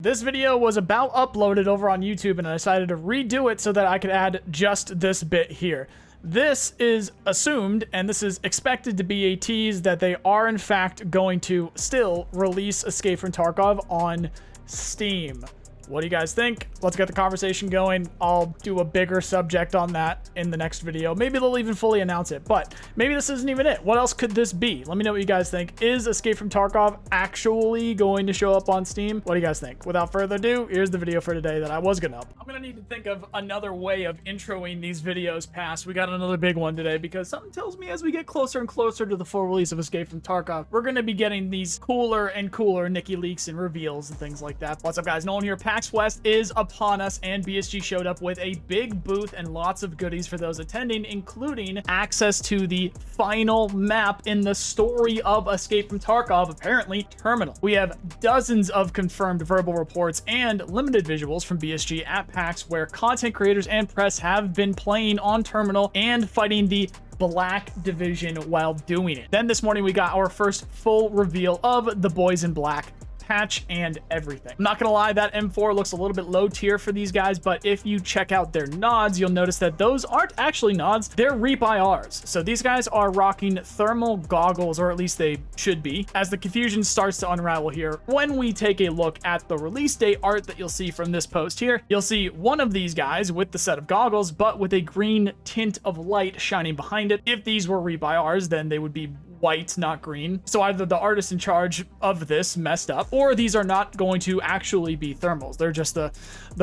This video was about uploaded over on YouTube and I decided to redo it so that I could add just this bit here. This is assumed and this is expected to be a tease that they are in fact going to still release Escape from Tarkov on Steam. What do you guys think? Let's get the conversation going. I'll do a bigger subject on that in the next video. Maybe they'll even fully announce it, but maybe this isn't even it. What else could this be? Let me know what you guys think. Is Escape from Tarkov actually going to show up on Steam? What do you guys think? Without further ado, here's the video for today that I was gonna up. I'm gonna need to think of another way of introing these videos past. We got another big one today because something tells me as we get closer and closer to the full release of Escape from Tarkov, we're gonna be getting these cooler and cooler Nikki leaks and reveals and things like that. What's up, guys? Nolan here. PAX West is upon us and BSG showed up with a big booth and lots of goodies for those attending, including access to the final map in the story of Escape from Tarkov, apparently Terminal. We have dozens of confirmed verbal reports and limited visuals from BSG at PAX where content creators and press have been playing on Terminal and fighting the Black Division while doing it. Then this morning we got our first full reveal of the Boys in Black patch and everything. I'm not gonna lie, that M4 looks a little bit low tier for these guys, but if you check out their nods, you'll notice that those aren't actually nods, they're Reap IRs. So these guys are rocking thermal goggles, or at least they should be, as the confusion starts to unravel here. When we take a look at the release date art that you'll see from this post here, you'll see one of these guys with the set of goggles, but with a green tint of light shining behind it. If these were Reap IRs, then they would be white, not green. So either the artist in charge of this messed up, or these are not going to actually be thermals. They're just the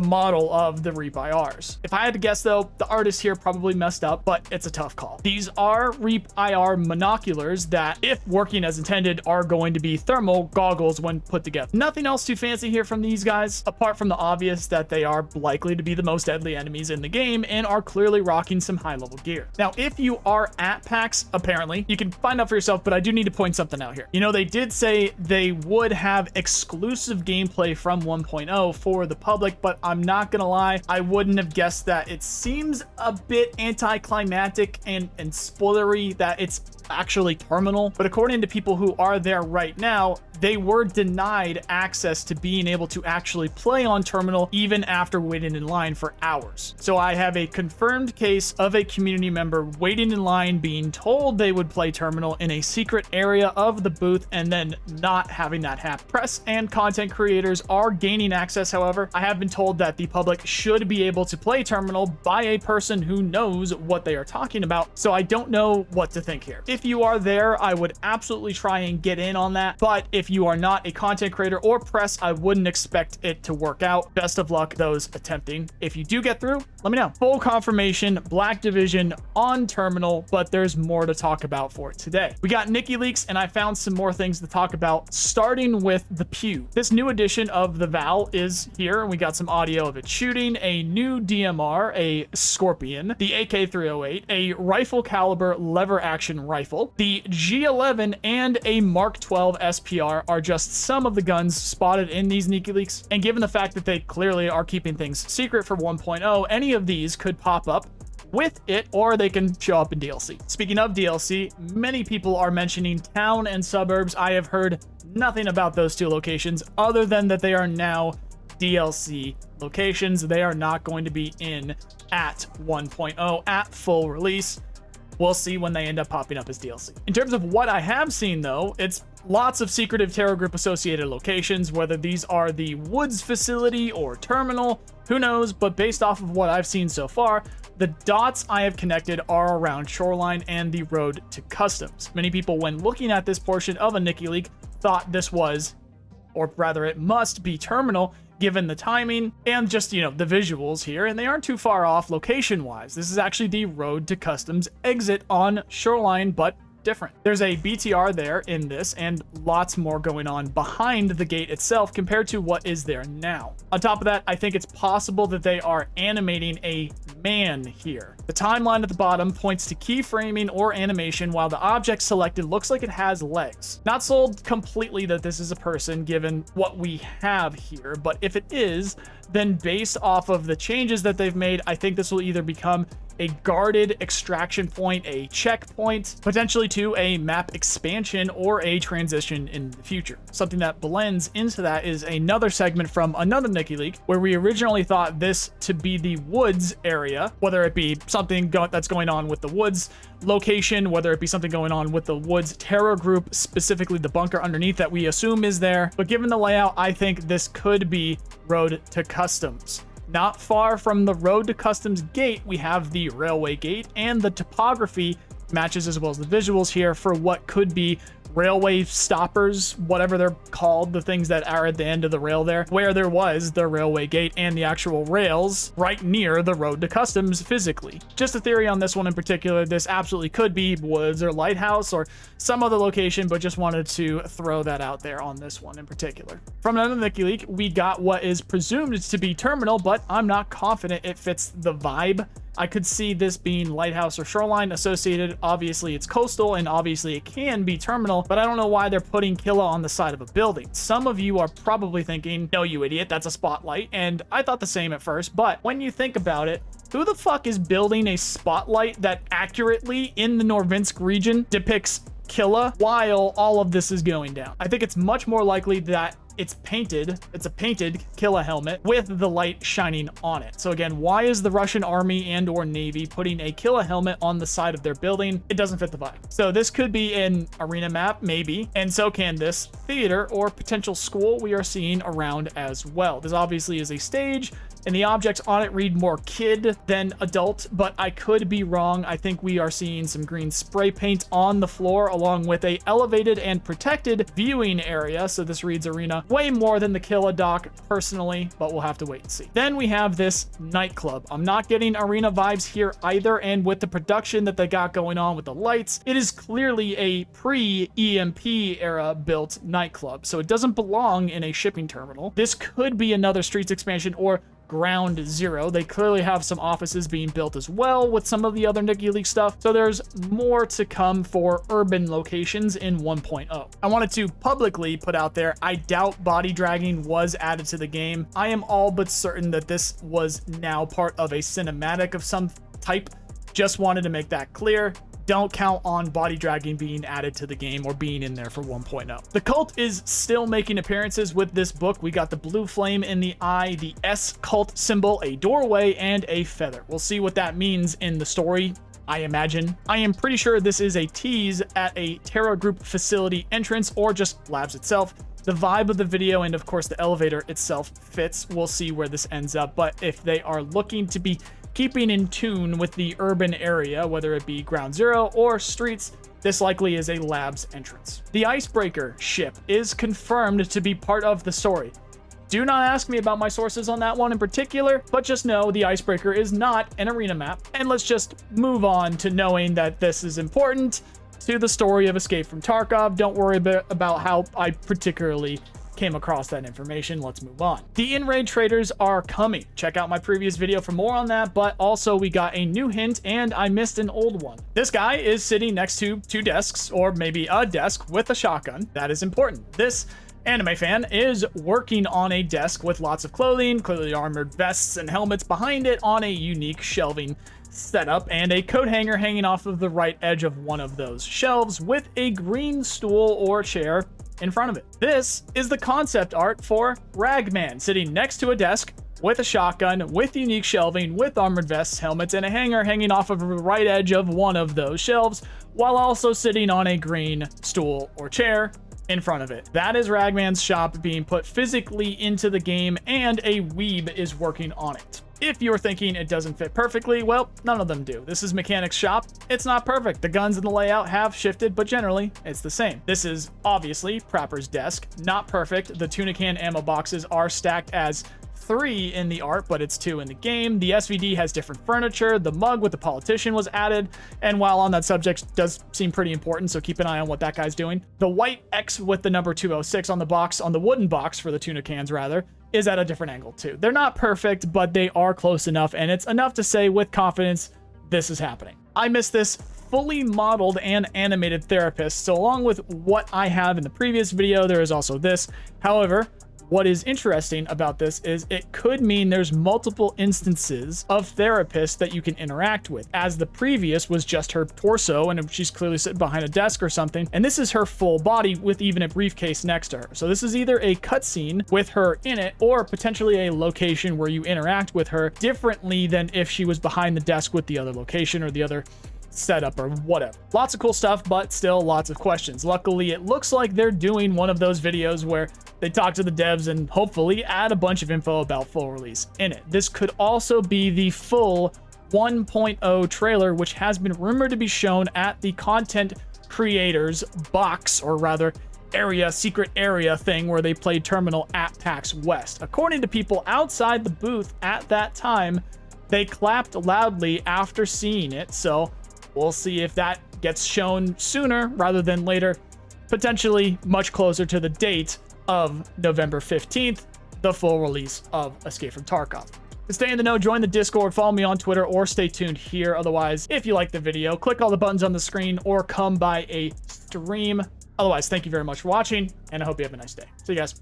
model of the Reap IRs. If I had to guess though, the artist here probably messed up, but it's a tough call. These are Reap IR monoculars that, if working as intended, are going to be thermal goggles when put together. Nothing else too fancy here from these guys, apart from the obvious that they are likely to be the most deadly enemies in the game and are clearly rocking some high-level gear. Now, if you are at PAX, apparently, you can find out for yourself, but I do need to point something out here. You know, they did say they would have exclusive gameplay from 1.0 for the public, but I'm not gonna lie, I wouldn't have guessed that. It seems a bit anticlimactic and spoilery that it's actually Terminal, but according to people who are there right now, they were denied access to being able to actually play on Terminal even after waiting in line for hours. So I have a confirmed case of a community member waiting in line being told they would play Terminal in a secret area of the booth and then not having that happen. Press and content creators are gaining access, however. I have been told that the public should be able to play Terminal by a person who knows what they are talking about, so I don't know what to think here. If you are there, I would absolutely try and get in on that, but if you are not a content creator or press, I wouldn't expect it to work out. Best of luck those attempting. If you do get through, let me know. Full confirmation, Black Division on Terminal, but there's more to talk about for today. We got Nikki leaks and I found some more things to talk about, starting with the Pew. This new edition of the Val is here and we got some audio of it shooting, a new DMR, a Scorpion, the AK-308, a rifle caliber lever action rifle, the G11, and a Mark 12 SPR are just some of the guns spotted in these Nikki leaks. And given the fact that they clearly are keeping things secret for 1.0, any of these could pop up with it, or they can show up in DLC. Speaking of DLC, many people are mentioning town and suburbs. I have heard nothing about those two locations other than that they are now DLC locations. They are not going to be in at 1.0 at full release. We'll see when they end up popping up as DLC. In terms of what I have seen though, it's lots of secretive Terror Group associated locations, whether these are the Woods facility or Terminal, who knows, but based off of what I've seen so far, the dots I have connected are around Shoreline and the road to Customs. Many people, when looking at this portion of a Nikki leak, thought this was, or rather it must be Terminal, given the timing and just, you know, the visuals here, and they aren't too far off location wise. This is actually the road to Customs exit on Shoreline, but different. There's a BTR there in this and lots more going on behind the gate itself compared to what is there now. On top of that, I think it's possible that they are animating a man here. The timeline at the bottom points to keyframing or animation, while the object selected looks like it has legs. Not sold completely that this is a person given what we have here, but if it is, then based off of the changes that they've made, I think this will either become a guarded extraction point, a checkpoint, potentially to a map expansion or a transition in the future. Something that blends into that is another segment from another Nikki leak where we originally thought this to be the woods area, whether it be something that's going on with the woods location, whether it be something going on with the woods terror group, specifically the bunker underneath that we assume is there. But given the layout, I think this could be Road to Customs. Not far from the Road to Customs gate, we have the railway gate, and the topography matches as well as the visuals here for what could be railway stoppers, whatever they're called, the things that are at the end of the rail there, where there was the railway gate and the actual rails right near the Road to Customs physically. Just a theory on this one in particular, this absolutely could be woods or lighthouse or some other location, but just wanted to throw that out there on this one in particular. From another Nikki leak, we got what is presumed to be terminal, but I'm not confident it fits the vibe. I could see this being lighthouse or shoreline associated. Obviously it's coastal and obviously it can be terminal, but I don't know why they're putting Killa on the side of a building. Some of you are probably thinking, no, you idiot, that's a spotlight. And I thought the same at first, but when you think about it, who the fuck is building a spotlight that accurately in the Norvinsk region depicts Killa while all of this is going down? I think it's much more likely that it's a painted Killa helmet with the light shining on it. So again, why is the Russian army and or navy putting a Killa helmet on the side of their building? It doesn't fit the vibe. So this could be an arena map, maybe, and so can this theater or potential school we are seeing around as well. This obviously is a stage, and the objects on it read more kid than adult, but I could be wrong. I think we are seeing some green spray paint on the floor along with a elevated and protected viewing area. So this reads arena way more than the Killa dock personally, but we'll have to wait and see. Then we have this nightclub. I'm not getting arena vibes here either, and with the production that they got going on with the lights, it is clearly a pre-EMP era built nightclub, so it doesn't belong in a shipping terminal. This could be another Streets expansion or Ground Zero. They clearly have some offices being built as well with some of the other Nikki leak stuff, so there's more to come for urban locations in 1.0. I wanted to publicly put out there, I doubt body dragging was added to the game. I am all but certain that this was now part of a cinematic of some type. Just wanted to make that clear. Don't count on body dragging being added to the game or being in there for 1.0. The cult is still making appearances with this book. We got the blue flame in the eye, the S cult symbol, a doorway, and a feather. We'll see what that means in the story, I imagine. I am pretty sure this is a tease at a Terra Group facility entrance or just labs itself. The vibe of the video and of course the elevator itself fits. We'll see where this ends up, but if they are looking to be keeping in tune with the urban area, whether it be Ground Zero or Streets, this likely is a labs entrance. The icebreaker ship is confirmed to be part of the story. Do not ask me about my sources on that one in particular, but just know the icebreaker is not an arena map. And let's just move on to knowing that this is important to the story of Escape from Tarkov. Don't worry about how I particularly came across that information. Let's move on. The in-raid traders are coming. Check out my previous video for more on that, but also we got a new hint and I missed an old one. This guy is sitting next to two desks, or maybe a desk with a shotgun. That is important. This anime fan is working on a desk with lots of clothing, clearly armored vests and helmets behind it on a unique shelving setup, and a coat hanger hanging off of the right edge of one of those shelves with a green stool or chair in front of it. This is the concept art for Ragman, sitting next to a desk with a shotgun, with unique shelving, with armored vests, helmets, and a hanger hanging off of the right edge of one of those shelves, while also sitting on a green stool or chair in front of it. That is Ragman's shop being put physically into the game, and a weeb is working on it. If you're thinking it doesn't fit perfectly, well, none of them do. This is Mechanic's shop. It's not perfect. The guns and the layout have shifted, but generally it's the same. This is obviously Prapper's desk. Not perfect. The tuna can ammo boxes are stacked as 3 in the art, but it's 2 in the game. The SVD has different furniture. The mug with the politician was added, and while on that subject, does seem pretty important, so keep an eye on what that guy's doing. The white X with the number 206 on the box, on the wooden box for the tuna cans rather, is at a different angle too. They're not perfect, but they are close enough, and it's enough to say with confidence this is happening. I miss this fully modeled and animated therapist, so along with what I have in the previous video, there is also this. However, What is interesting about this is it could mean there's multiple instances of therapists that you can interact with, as the previous was just her torso and she's clearly sitting behind a desk or something, and this is her full body with even a briefcase next to her. So this is either a cutscene with her in it or potentially a location where you interact with her differently than if she was behind the desk with the other location or the other setup or whatever. Lots of cool stuff, but still lots of questions. Luckily, it looks like they're doing one of those videos where they talk to the devs and hopefully add a bunch of info about full release in it. This could also be the full 1.0 trailer, which has been rumored to be shown at the content creators box, or rather secret area thing where they played Terminal at PAX West. According to people outside the booth at that time, they clapped loudly after seeing it, so we'll see if that gets shown sooner rather than later, potentially much closer to the date of November 15th, the full release of Escape from Tarkov. To stay in the know, join the Discord, follow me on Twitter, or stay tuned here. Otherwise, if you like the video, click all the buttons on the screen or come by a stream. Otherwise, thank you very much for watching, and I hope you have a nice day. See you guys.